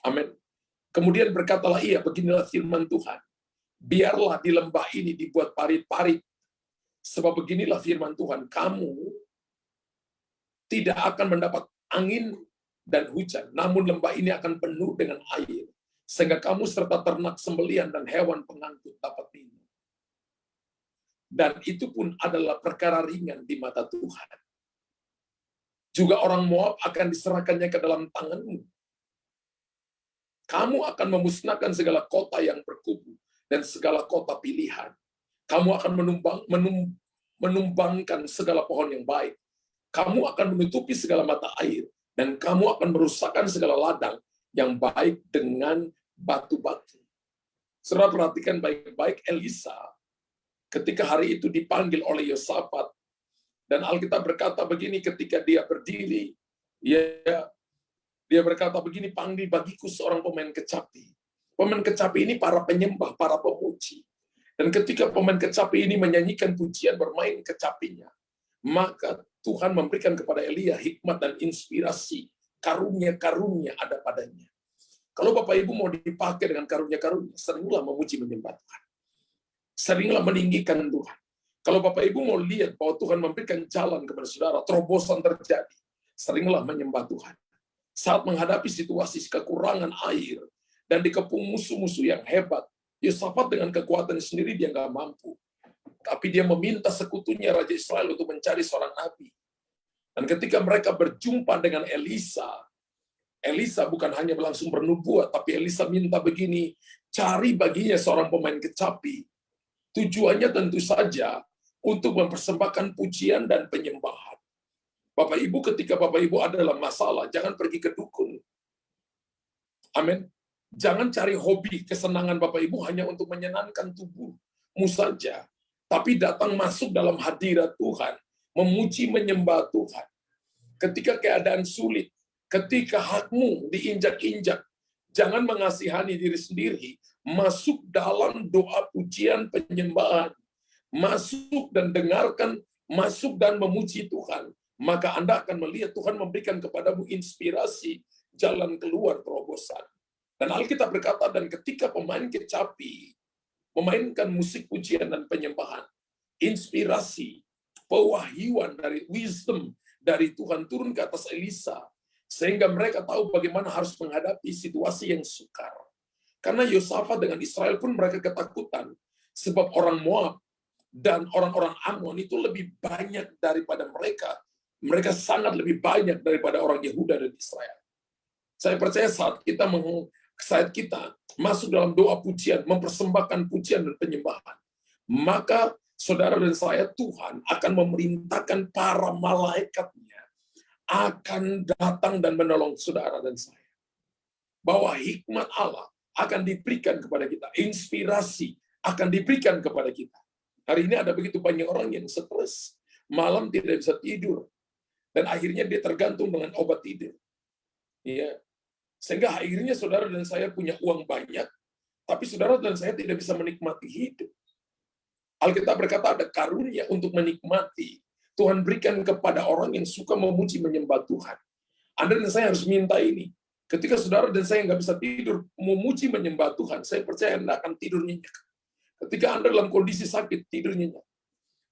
Amin. Kemudian berkatalah ia, beginilah firman Tuhan. Biarlah di lembah ini dibuat parit-parit. Sebab beginilah firman Tuhan, kamu tidak akan mendapat angin dan hujan, namun lembah ini akan penuh dengan air, sehingga kamu serta ternak sembelian dan hewan pengangkut dapat minum. Dan itu pun adalah perkara ringan di mata Tuhan. Juga orang Moab akan diserahkannya ke dalam tanganmu. Kamu akan memusnahkan segala kota yang berkubu dan segala kota pilihan. Kamu akan menumbangkan segala pohon yang baik. Kamu akan menutupi segala mata air, dan kamu akan merusakkan segala ladang yang baik dengan batu-batu. Saudara perhatikan baik-baik Elisa ketika hari itu dipanggil oleh Yosafat, dan Alkitab berkata begini ketika dia berdiri, dia berkata begini, panggil bagiku seorang pemain kecapi. Pemain kecapi ini para penyembah, para pemuji. Dan ketika pemain kecapi ini menyanyikan pujian bermain kecapinya, maka Tuhan memberikan kepada Elia hikmat dan inspirasi. Karunia-karunia ada padanya. Kalau Bapak Ibu mau dipakai dengan karunia-karunia, seringlah memuji menyembah Tuhan. Seringlah meninggikan Tuhan. Kalau Bapak Ibu mau lihat bahwa Tuhan memberikan jalan kepada saudara, terobosan terjadi, seringlah menyembah Tuhan. Saat menghadapi situasi kekurangan air dan dikepung musuh-musuh yang hebat, Yosafat dengan kekuatan sendiri dia nggak mampu. Tapi dia meminta sekutunya Raja Israel untuk mencari seorang nabi. Dan ketika mereka berjumpa dengan Elisa, Elisa bukan hanya langsung bernubuat, tapi Elisa minta begini, cari baginya seorang pemain kecapi. Tujuannya tentu saja untuk mempersembahkan pujian dan penyembahan. Bapak Ibu, ketika Bapak Ibu ada dalam masalah, jangan pergi ke dukun. Amin. Jangan cari hobi, kesenangan Bapak Ibu hanya untuk menyenangkan tubuhmu saja. Tapi datang masuk dalam hadirat Tuhan, memuji menyembah Tuhan. Ketika keadaan sulit, ketika hakmu diinjak-injak, jangan mengasihani diri sendiri, masuk dalam doa pujian penyembahan. Masuk dan dengarkan, masuk dan memuji Tuhan. Maka Anda akan melihat Tuhan memberikan kepadamu inspirasi, jalan keluar terobosan. Dan Alkitab berkata, dan ketika pemain kecapi memainkan musik pujian dan penyembahan, inspirasi, pewahyuan dari wisdom dari Tuhan turun ke atas Elisa, sehingga mereka tahu bagaimana harus menghadapi situasi yang sukar. Karena Yosafat dengan Israel pun mereka ketakutan, sebab orang Moab dan orang-orang Ammon itu lebih banyak daripada mereka. Mereka sangat lebih banyak daripada orang Yehuda dan Israel. Saya percaya saat kita masuk dalam doa pujian, mempersembahkan pujian dan penyembahan, maka saudara dan saya, Tuhan akan memerintahkan para malaikatnya akan datang dan menolong saudara dan saya. Bahwa hikmat Allah akan diberikan kepada kita, inspirasi akan diberikan kepada kita. Hari ini ada begitu banyak orang yang stres, malam tidak bisa tidur, dan akhirnya dia tergantung dengan obat tidur. Ya. Sehingga akhirnya saudara dan saya punya uang banyak, tapi saudara dan saya tidak bisa menikmati hidup. Alkitab berkata ada karunia untuk menikmati. Tuhan berikan kepada orang yang suka memuji menyembah Tuhan. Anda dan saya harus minta ini. Ketika saudara dan saya nggak bisa tidur, memuji menyembah Tuhan, saya percaya Anda akan tidur nyenyak. Ketika Anda dalam kondisi sakit, tidur nyenyak.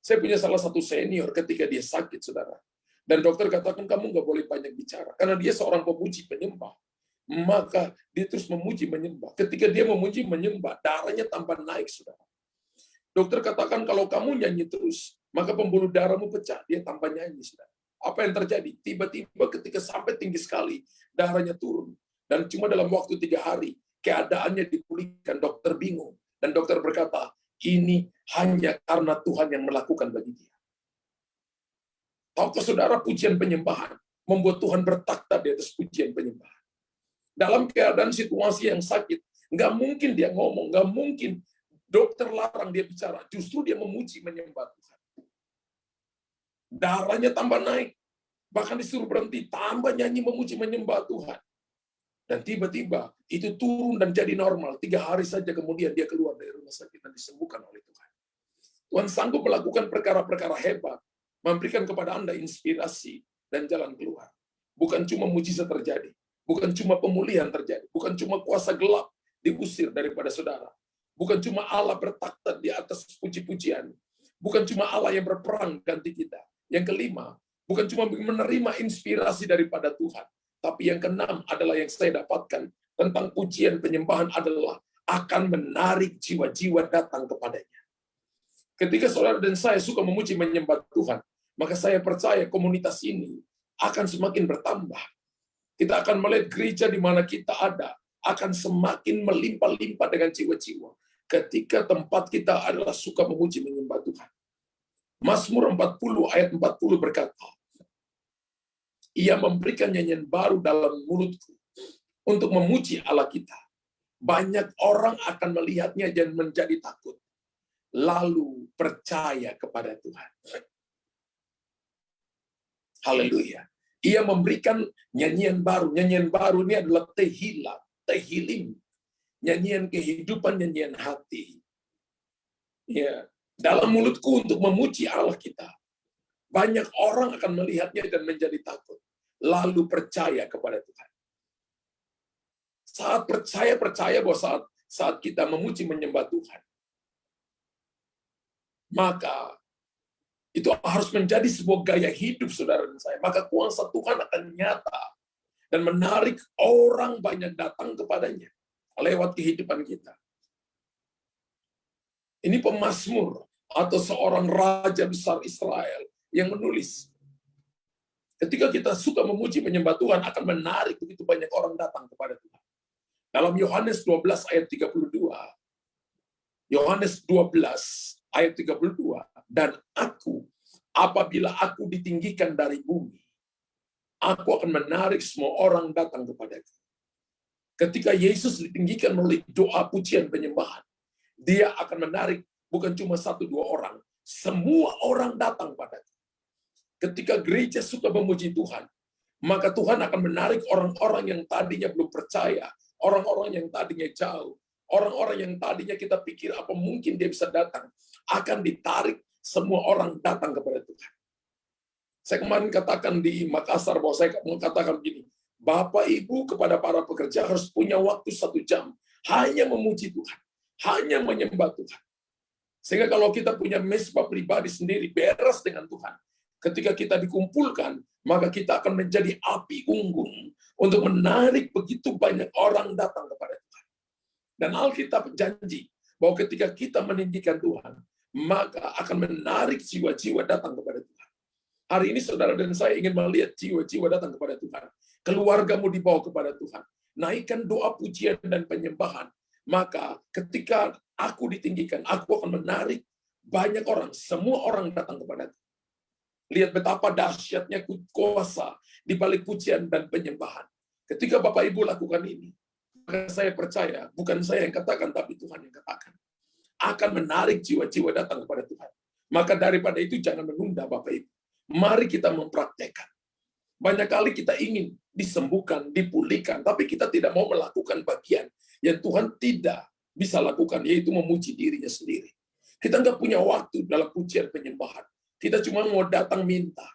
Saya punya salah satu senior ketika dia sakit, saudara. Dan dokter katakan, kamu nggak boleh banyak bicara. Karena dia seorang pemuji penyembah. Maka dia terus memuji menyembah. Ketika dia memuji menyembah, darahnya tambah naik, saudara. Dokter katakan, kalau kamu nyanyi terus, maka pembuluh darahmu pecah. Dia tambah nyanyi, saudara. Apa yang terjadi? Tiba-tiba ketika sampai tinggi sekali, darahnya turun. Dan cuma dalam waktu 3 hari, keadaannya dipulihkan. Dokter bingung. Dan dokter berkata, ini hanya karena Tuhan yang melakukan bagi dia. Tahukah saudara, pujian penyembahan membuat Tuhan bertakhta di atas pujian penyembahan. Dalam keadaan situasi yang sakit, nggak mungkin dia ngomong, nggak mungkin dokter larang dia bicara. Justru dia memuji menyembah Tuhan. Darahnya tambah naik. Bahkan disuruh berhenti, tambah nyanyi memuji menyembah Tuhan. Dan tiba-tiba itu turun dan jadi normal. 3 hari saja kemudian dia keluar dari rumah sakit dan disembuhkan oleh Tuhan. Tuhan sanggup melakukan perkara-perkara hebat, memberikan kepada Anda inspirasi dan jalan keluar. Bukan cuma mujizat terjadi, bukan cuma pemulihan terjadi, bukan cuma kuasa gelap diusir daripada saudara, bukan cuma Allah bertakhta di atas puji-pujian, bukan cuma Allah yang berperang ganti kita. Yang kelima, bukan cuma menerima inspirasi daripada Tuhan, tapi yang keenam adalah yang saya dapatkan tentang pujian penyembahan adalah akan menarik jiwa-jiwa datang kepadanya. Ketika saudara dan saya suka memuji menyembah Tuhan, maka saya percaya komunitas ini akan semakin bertambah. Kita akan melihat gereja di mana kita ada akan semakin melimpah-limpah dengan jiwa-jiwa ketika tempat kita adalah suka memuji menyembah Tuhan. Mazmur 40 ayat 40 berkata, Ia memberikan nyanyian baru dalam mulutku untuk memuji Allah kita. Banyak orang akan melihatnya dan menjadi takut, lalu percaya kepada Tuhan. Haleluya. Ia memberikan nyanyian baru. Nyanyian baru ini adalah tehila, tehilim. Nyanyian kehidupan, nyanyian hati. Ya, dalam mulutku untuk memuji Allah kita. Banyak orang akan melihatnya dan menjadi takut, lalu percaya kepada Tuhan. Saat percaya bahwa saat kita memuji menyembah Tuhan, maka itu harus menjadi sebuah gaya hidup saudara dan saya. Maka kuasa Tuhan akan nyata dan menarik orang banyak datang kepadanya lewat kehidupan kita. Ini pemazmur atau seorang raja besar Israel yang menulis. Ketika kita suka memuji menyembah Tuhan akan menarik begitu banyak orang datang kepada Tuhan. Dalam Yohanes 12 ayat 32. Yohanes 12 ayat 32. Dan aku, apabila aku ditinggikan dari bumi, aku akan menarik semua orang datang kepadaku. Ketika Yesus ditinggikan melalui doa pujian penyembahan, dia akan menarik bukan cuma 1-2 orang, semua orang datang padaku. Ketika gereja suka memuji Tuhan, maka Tuhan akan menarik orang-orang yang tadinya belum percaya, orang-orang yang tadinya jauh, orang-orang yang tadinya kita pikir apa mungkin dia bisa datang, akan ditarik semua orang datang kepada Tuhan. Saya kemarin katakan di Makassar bahwa saya mengatakan begini, Bapak Ibu kepada para pekerja harus punya waktu 1 jam hanya memuji Tuhan, hanya menyembah Tuhan. Sehingga kalau kita punya mesbah pribadi sendiri beres dengan Tuhan, ketika kita dikumpulkan, maka kita akan menjadi api unggun untuk menarik begitu banyak orang datang kepada Tuhan. Dan Alkitab janji bahwa ketika kita meninggikan Tuhan, maka akan menarik jiwa-jiwa datang kepada Tuhan. Hari ini saudara dan saya ingin melihat jiwa-jiwa datang kepada Tuhan. Keluargamu dibawa kepada Tuhan. Naikkan doa pujian dan penyembahan. Maka ketika aku ditinggikan, aku akan menarik banyak orang. Semua orang datang kepada Tuhan. Lihat betapa dahsyatnya kuasa di balik pujian dan penyembahan. Ketika Bapak Ibu lakukan ini, maka saya percaya, bukan saya yang katakan, tapi Tuhan yang katakan. Akan menarik jiwa-jiwa datang kepada Tuhan. Maka daripada itu jangan menunda Bapak Ibu. Mari kita mempraktekkan. Banyak kali kita ingin disembuhkan, dipulihkan, tapi kita tidak mau melakukan bagian yang Tuhan tidak bisa lakukan, yaitu memuji dirinya sendiri. Kita nggak punya waktu dalam pujian penyembahan. Kita cuma mau datang minta.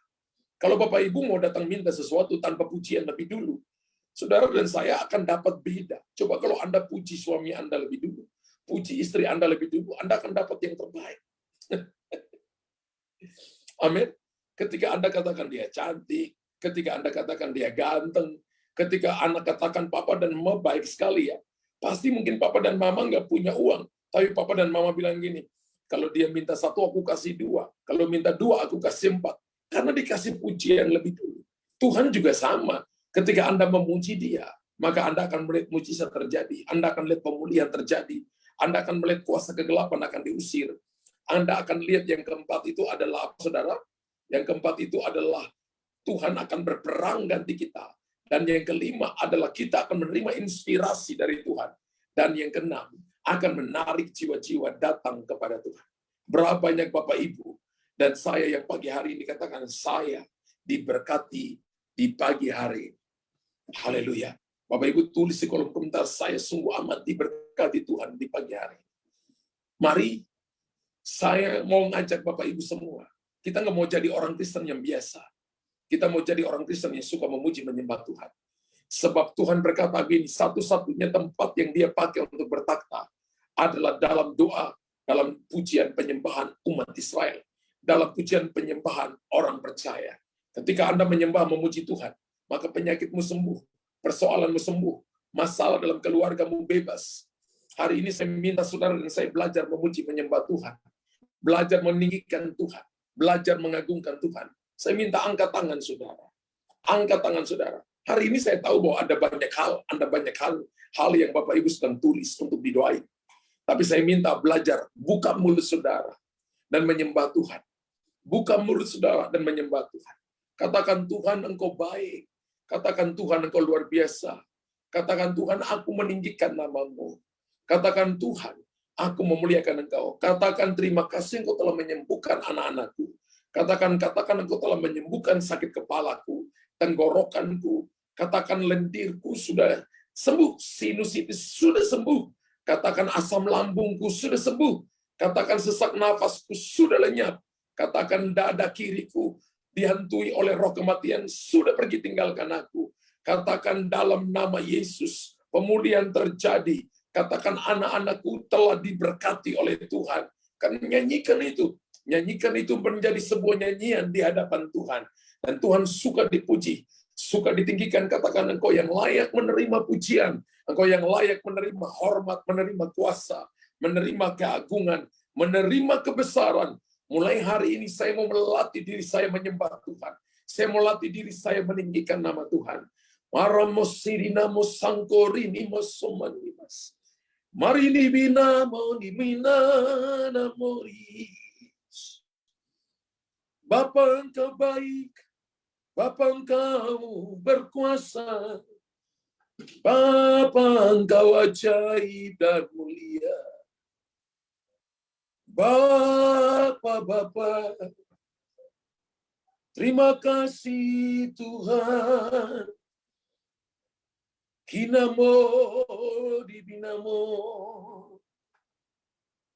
Kalau Bapak Ibu mau datang minta sesuatu tanpa pujian lebih dulu, saudara dan saya akan dapat beda. Coba kalau Anda puji suami Anda lebih dulu, puji istri Anda lebih dulu, Anda akan dapat yang terbaik. Amin. Ketika Anda katakan dia cantik, ketika Anda katakan dia ganteng, ketika Anda katakan Papa dan Mama baik sekali ya, pasti mungkin Papa dan Mama nggak punya uang, tapi Papa dan Mama bilang gini, kalau dia minta 1, aku kasih 2. Kalau minta 2, aku kasih 4. Karena dikasih pujian lebih dulu. Tuhan juga sama. Ketika Anda memuji dia, maka Anda akan melihat mujizat terjadi. Anda akan lihat pemulihan terjadi. Anda akan melihat kuasa kegelapan akan diusir. Anda akan lihat yang keempat itu adalah apa, saudara? Yang keempat itu adalah Tuhan akan berperang ganti kita. Dan yang kelima adalah kita akan menerima inspirasi dari Tuhan. Dan yang keenam, akan menarik jiwa-jiwa datang kepada Tuhan. Berapa banyak Bapak Ibu dan saya yang pagi hari ini katakan saya diberkati di pagi hari. Haleluya. Bapak Ibu tulis di kolom komentar, saya sungguh amat diberkati Tuhan di pagi hari. Mari, saya mau ngajak Bapak Ibu semua. Kita nggak mau jadi orang Kristen yang biasa. Kita mau jadi orang Kristen yang suka memuji menyembah Tuhan. Sebab Tuhan berkata gini, satu-satunya tempat yang dia pakai untuk bertakhta adalah dalam doa, dalam pujian penyembahan umat Israel, dalam pujian penyembahan orang percaya. Ketika Anda menyembah memuji Tuhan, maka penyakitmu sembuh, persoalanmu sembuh, masalah dalam keluargamu bebas. Hari ini saya minta saudara dan saya belajar memuji menyembah Tuhan, belajar meninggikan Tuhan, belajar mengagungkan Tuhan. Saya minta angkat tangan saudara. Angkat tangan saudara. Hari ini saya tahu bahwa ada banyak hal yang Bapak Ibu sedang tulis untuk didoain. Tapi saya minta belajar buka mulut saudara dan menyembah Tuhan. Buka mulut saudara dan menyembah Tuhan. Katakan, Tuhan Engkau baik. Katakan, Tuhan Engkau luar biasa. Katakan, Tuhan aku meninggikan nama-Mu. Katakan, Tuhan aku memuliakan Engkau. Katakan, terima kasih Engkau telah menyembuhkan anak-anakku. Katakan Engkau telah menyembuhkan sakit kepalaku, tenggorokanku. Katakan lendirku sudah sembuh, sinusitis sudah sembuh. Katakan asam lambungku sudah sembuh. Katakan sesak nafasku sudah lenyap. Katakan dada kiriku dihantui oleh roh kematian sudah pergi tinggalkan aku. Katakan dalam nama Yesus pemulihan terjadi. Katakan anak-anakku telah diberkati oleh Tuhan. Kan nyanyikan itu. Nyanyikan itu menjadi sebuah nyanyian di hadapan Tuhan. Dan Tuhan suka dipuji, suka ditinggikan. Katakan Engkau yang layak menerima pujian. Engkau yang layak menerima hormat, menerima kuasa, menerima keagungan, menerima kebesaran. Mulai hari ini saya mau melatih diri saya menyembah Tuhan. Saya mau latih diri saya meninggikan nama Tuhan. Mari libina monimina namori. Bapa Engkau baik, Bapa Engkau berkuasa, Bapa Engkau ajaib dan mulia. Bapa, terima kasih Tuhan. Kinamo dibinamo,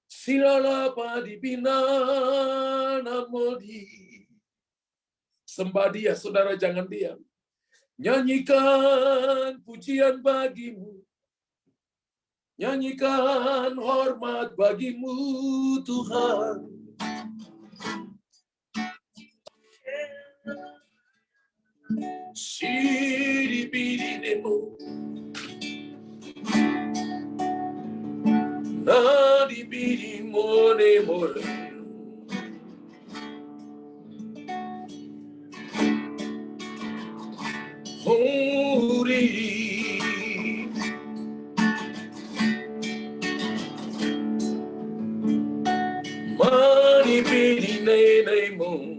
silalapa dibina namodi. Sembah Dia, saudara, jangan diam. Nyanyikan pujian bagimu. Nyanyikan hormat bagimu, Tuhan. Siribidinemu. Nadibidimonemore. Huri. Mani bidi nenemu.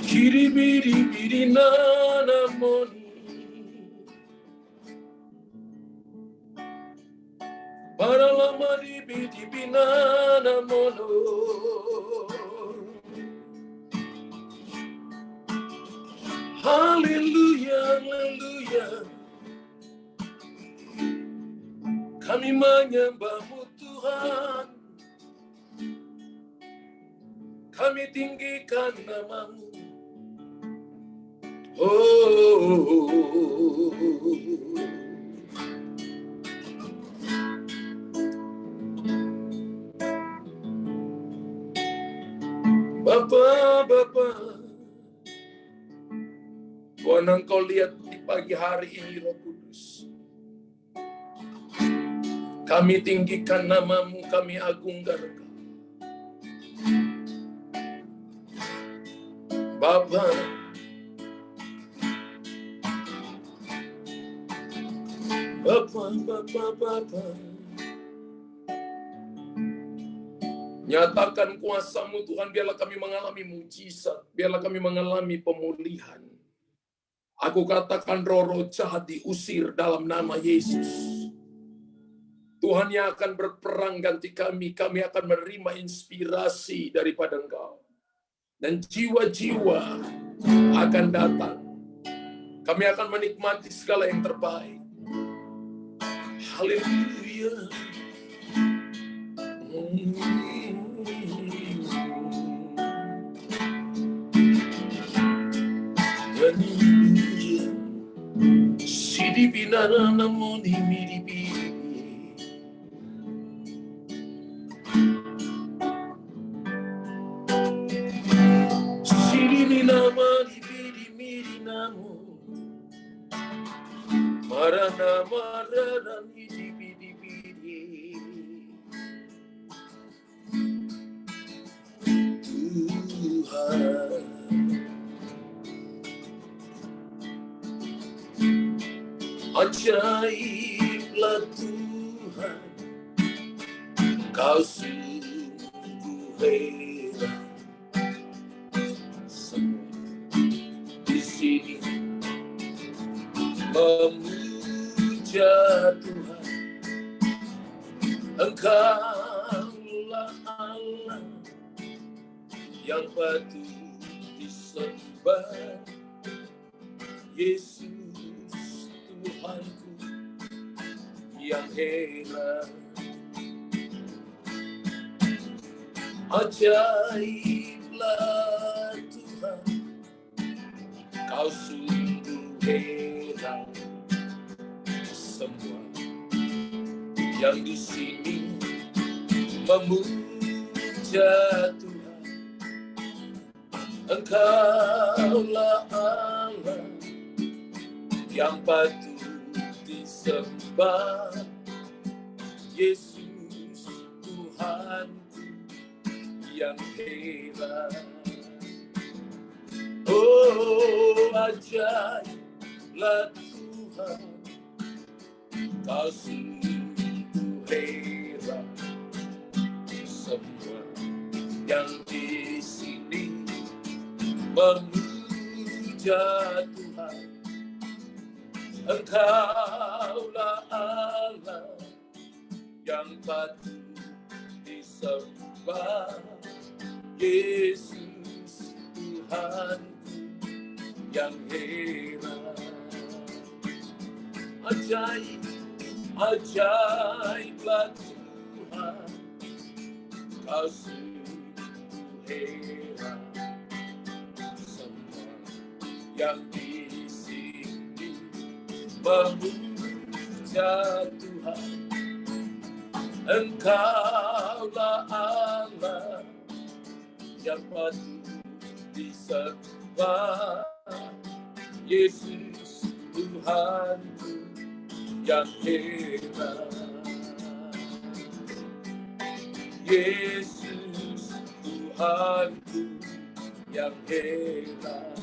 Kiri bidi nana moni. Para lama di bidi nana mono. Haleluya, haleluya. Kami menyembah-Mu Tuhan. Kami tinggikan nama-Mu. Oh. Bapa, Tuhan Engkau lihat di pagi hari ini Roh Kudus. Kami tinggikan nama-Mu, kami agungkan Engkau. Bapa, nyatakan kuasa-Mu Tuhan, biarlah kami mengalami mujizat, biarlah kami mengalami pemulihan. Aku katakan roh-roh jahat diusir dalam nama Yesus. Tuhan yang akan berperang ganti kami akan menerima inspirasi daripada Engkau. dan jiwa-jiwa akan datang. Kami akan menikmati segala yang terbaik. Haleluya. Sidipinana namoni miribi. Sidipinama dibidi miri namo. Marana marana dibidi bidi. Tuhan. Ajaiblah Tuhan, Kau sungguh hebat. Semua di sini memuja Tuhan. Engkaulah Allah yang patut disembah. Yesus Tuhanku yang hebat, ajaiblah Tuhan, Kau sungguh hebat. Semua yang di sini memuja Tuhan, Engkaulah Allah yang patut disembah. Yesus Tuhanku yang hebat. Oh, ajaiblah Tuhan, Kau sungguh hebat. Semua yang di sini memuja Tuhan, Engkaulah Allah yang patut disembah. Yesus Tuhanku yang hebat. Ajaib, ajaiblah Tuhan, Kau sungguh hebat. Semua yang di sini memuja Tuhan, Engkaulah Allah yang patut disembah. Yesus Tuhanku yang hebat. Yesus Tuhanku yang hebat.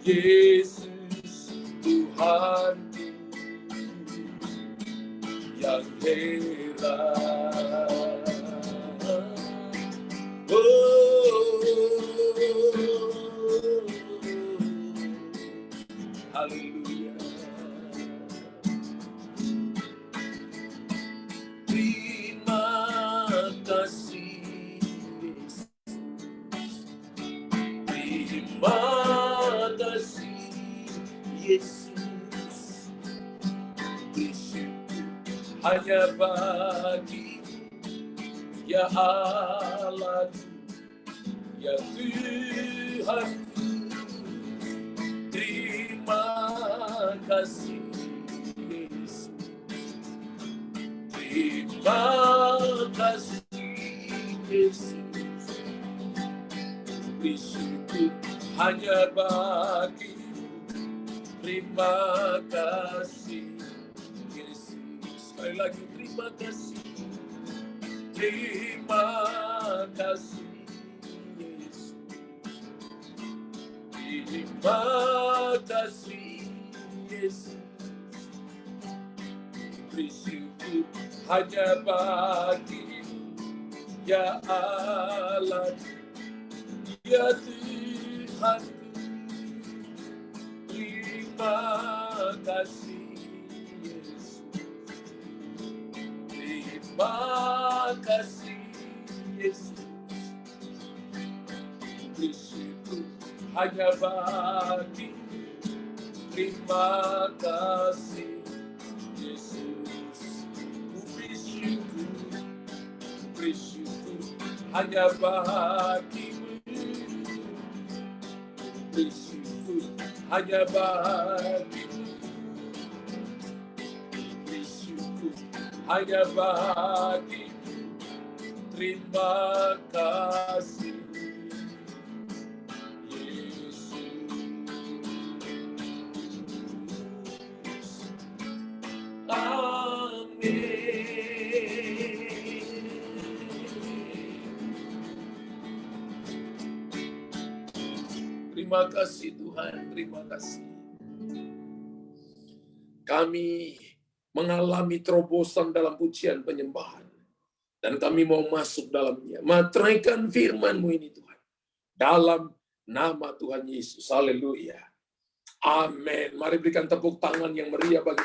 Yesus Tuhanku yang hebat. Haleluya. Terima kasih Yesus. Terima kasih Yesus. Bersyukur hanya bagi ya Allah, ya Tuhan. Terima kasih Yesus. Terima kasih Yesus. Bersyukur hanya bagi. Terima kasih Yesus. Sekali lagi terima kasih. Terima kasih Yesus. Terima kasih Yesus. Bersyukur hanya bagi ya Allah, ya Tuhan. Terima kasih Yesus. Terima kasih Yesus. beri syukur hanya bagi. Terima kasih Yesus, ku beri syukur hanya bagimu, beri syukur hanya bagimu, beri syukur hanya bagimu. Terima kasih Yesus. Amin. Terima kasih Tuhan, terima kasih. Kami mengalami terobosan dalam pujian penyembahan. Dan kami mau masuk dalamnya. Materaikan firman-Mu ini Tuhan. Dalam nama Tuhan Yesus. Haleluya. Amin. Mari berikan tepuk tangan yang meriah bagi